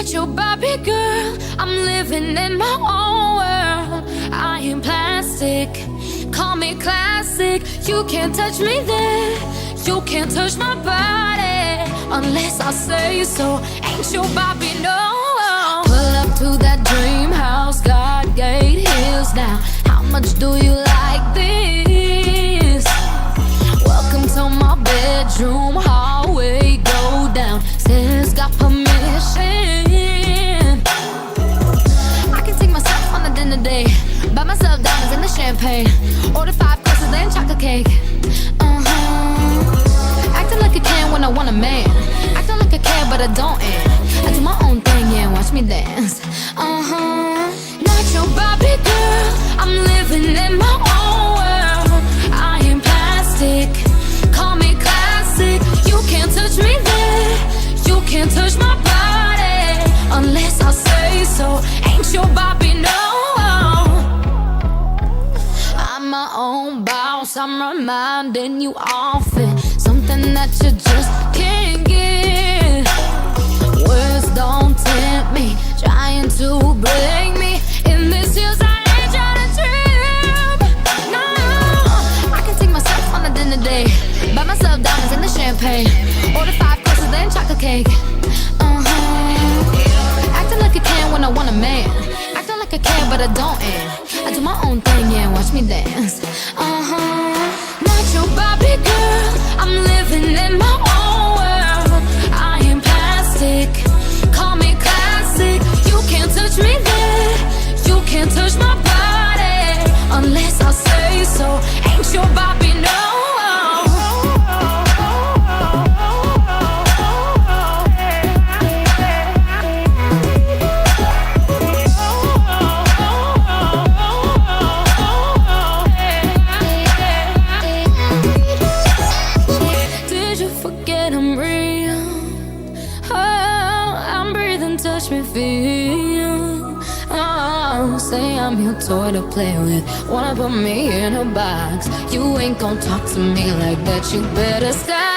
Not your Barbie girl, I'm living in my own world. I am plastic, call me classic. You can't touch me there, you can't touch my body unless I say so. Ain't your Barbie, no. Pull up to that dream house, God gate hills now. How much do you like this? Welcome to my bedroom, hallway, go down. Says got permission. I can take myself on a dinner date, buy myself diamonds and the champagne, order 5 courses and chocolate cake. Acting like I can when I want a man, acting like I care but I don't. And I do my own thing, yeah, watch me dance. Not your Barbie girl, I'm living in my own world. I am plastic, call me classic. You can't touch me there, you can't touch my body unless I say so. Ain't your Barbie, no. I'm my own boss, I'm reminding you often. Something that you just can't get. Words don't tempt me, trying to break me. In this year's I ain't trying to trip. No, I can take myself on a dinner date, buy myself diamonds and the champagne, order 5 courses and chocolate cake. Acting like I can when I want a man, acting like I care but I don't. And I do my own thing, yeah, watch me dance. Not your Barbie girl, I'm living in my own world. I am plastic, call me classic. You can't touch me there, you can't touch my body unless I say so. Ain't your Barbie, no. Feel, oh, say I'm your toy to play with, wanna put me in a box. You ain't gon' talk to me like that, you better stop.